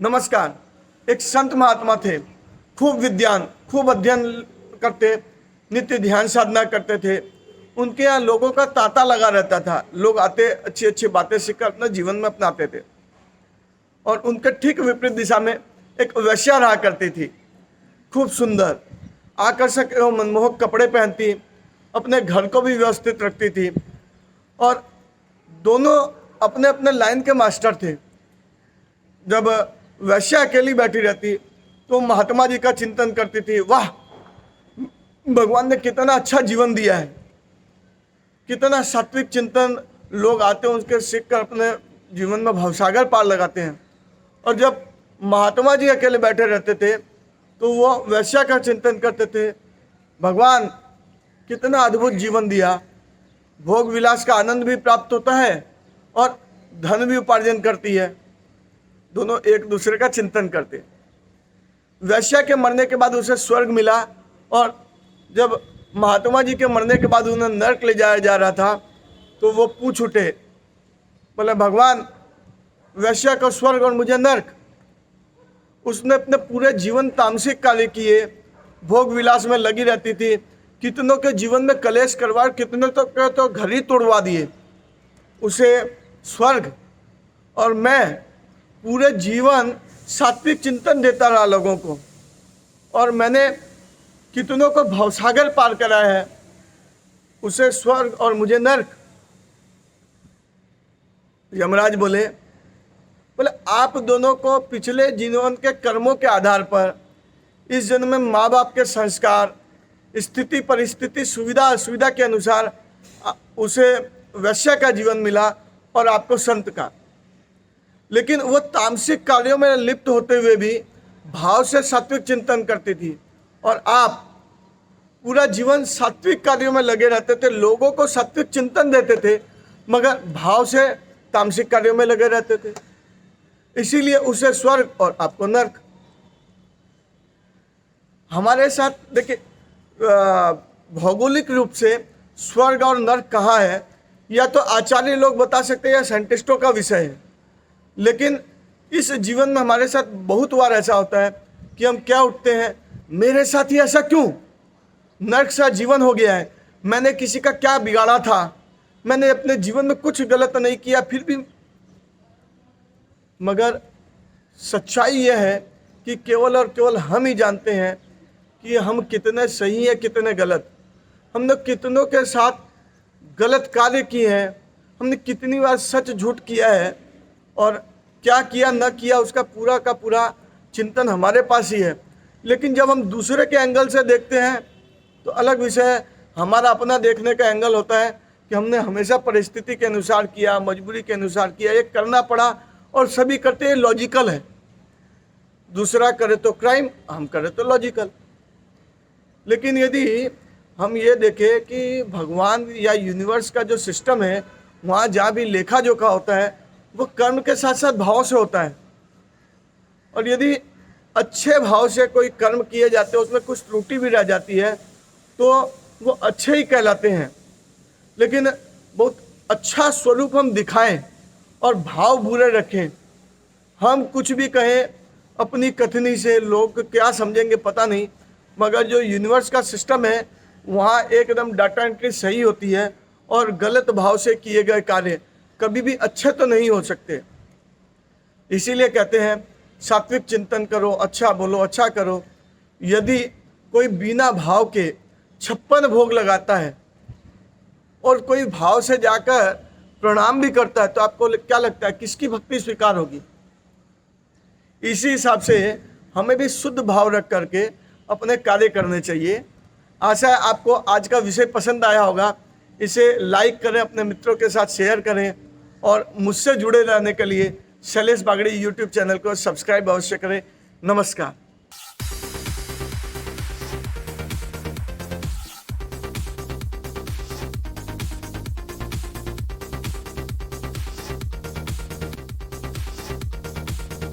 नमस्कार। एक संत महात्मा थे, खूब विद्वान, खूब अध्ययन करते, नित्य ध्यान साधना करते थे। उनके यहाँ लोगों का तांता लगा रहता था। लोग आते, अच्छी अच्छी बातें सीखकर अपना जीवन में अपनाते थे। और उनके ठीक विपरीत दिशा में एक वेश्या रहा करती थी, खूब सुंदर, आकर्षक एवं मनमोहक कपड़े पहनती, अपने घर को भी व्यवस्थित रखती थी। और दोनों अपने अपने लाइन के मास्टर थे। जब वैश्या अकेली बैठी रहती तो महात्मा जी का चिंतन करती थी, वाह, भगवान ने कितना अच्छा जीवन दिया है, कितना सात्विक चिंतन। लोग आते हैं, उसके सीख कर अपने जीवन में भवसागर पार लगाते हैं। और जब महात्मा जी अकेले बैठे रहते थे तो वो वैश्या का चिंतन करते थे, भगवान कितना अद्भुत जीवन दिया, भोग विलास का आनंद भी प्राप्त होता है और धन भी उपार्जन करती है। दोनों एक दूसरे का चिंतन करते। वैश्या के मरने के बाद उसे स्वर्ग मिला, और जब महात्मा जी के मरने के बाद उन्हें नरक ले जाया जा रहा था तो वो पूछ उठे, बोले, भगवान, वैश्या को स्वर्ग और मुझे नरक। उसने अपने पूरे जीवन तामसिक कार्य किए, भोग विलास में लगी रहती थी, कितनों के जीवन में कलेश करवा, कितनों तो घर ही तोड़वा दिए, उसे स्वर्ग। और मैं पूरे जीवन सात्विक चिंतन देता रहा लोगों को, और मैंने कितनों को भवसागर पार कराया है, उसे स्वर्ग और मुझे नरक। यमराज बोले, आप दोनों को पिछले जीवन के कर्मों के आधार पर इस जन्म में माँ बाप के संस्कार, स्थिति परिस्थिति, सुविधा असुविधा के अनुसार उसे वैश्या का जीवन मिला और आपको संत का। लेकिन वो तामसिक कार्यों में लिप्त होते हुए भी भाव से सात्विक चिंतन करती थी, और आप पूरा जीवन सात्विक कार्यों में लगे रहते थे, लोगों को सात्विक चिंतन देते थे, मगर भाव से तामसिक कार्यों में लगे रहते थे। इसीलिए उसे स्वर्ग और आपको नरक। हमारे साथ देखिए, भौगोलिक रूप से स्वर्ग और नरक कहाँ है, या तो आचार्य लोग बता सकते हैं या साइंटिस्टों का विषय है। लेकिन इस जीवन में हमारे साथ बहुत बार ऐसा होता है कि हम क्या उठते हैं, मेरे साथ ही ऐसा क्यों, नरक सा जीवन हो गया है, मैंने किसी का क्या बिगाड़ा था, मैंने अपने जीवन में कुछ गलत नहीं किया फिर भी। मगर सच्चाई यह है कि केवल और केवल हम ही जानते हैं कि हम कितने सही हैं, कितने गलत। हमने कितनों के साथ गलत कार्य किए हैं, हमने कितनी बार सच झूठ किया है, और क्या किया न किया उसका पूरा का पूरा चिंतन हमारे पास ही है। लेकिन जब हम दूसरे के एंगल से देखते हैं तो अलग विषय है। हमारा अपना देखने का एंगल होता है कि हमने हमेशा परिस्थिति के अनुसार किया, मजबूरी के अनुसार किया, ये करना पड़ा, और सभी करते हैं, लॉजिकल है। दूसरा करे तो क्राइम, हम करे तो लॉजिकल। लेकिन यदि हम ये देखें कि भगवान या यूनिवर्स का जो सिस्टम है, वहाँ जहाँ भी लेखा जोखा होता है वो कर्म के साथ साथ भाव से होता है। और यदि अच्छे भाव से कोई कर्म किए जाते हैं, उसमें कुछ त्रुटि भी रह जाती है, तो वो अच्छे ही कहलाते हैं। लेकिन बहुत अच्छा स्वरूप हम दिखाएं और भाव बुरे रखें, हम कुछ भी कहें अपनी कथनी से, लोग क्या समझेंगे पता नहीं, मगर जो यूनिवर्स का सिस्टम है वहाँ एकदम डाटा एंट्री सही होती है, और गलत भाव से किए गए कार्य कभी भी अच्छे तो नहीं हो सकते। इसीलिए कहते हैं सात्विक चिंतन करो, अच्छा बोलो, अच्छा करो। यदि कोई बिना भाव के 56 भोग लगाता है और कोई भाव से जाकर प्रणाम भी करता है, तो आपको क्या लगता है किसकी भक्ति स्वीकार होगी? इसी हिसाब से हमें भी शुद्ध भाव रख करके अपने कार्य करने चाहिए। आशा है आपको आज का विषय पसंद आया होगा। इसे लाइक करें, अपने मित्रों के साथ शेयर करें, और मुझसे जुड़े रहने के लिए शैलेश बागड़ी यूट्यूब चैनल को सब्सक्राइब अवश्य करें। नमस्कार।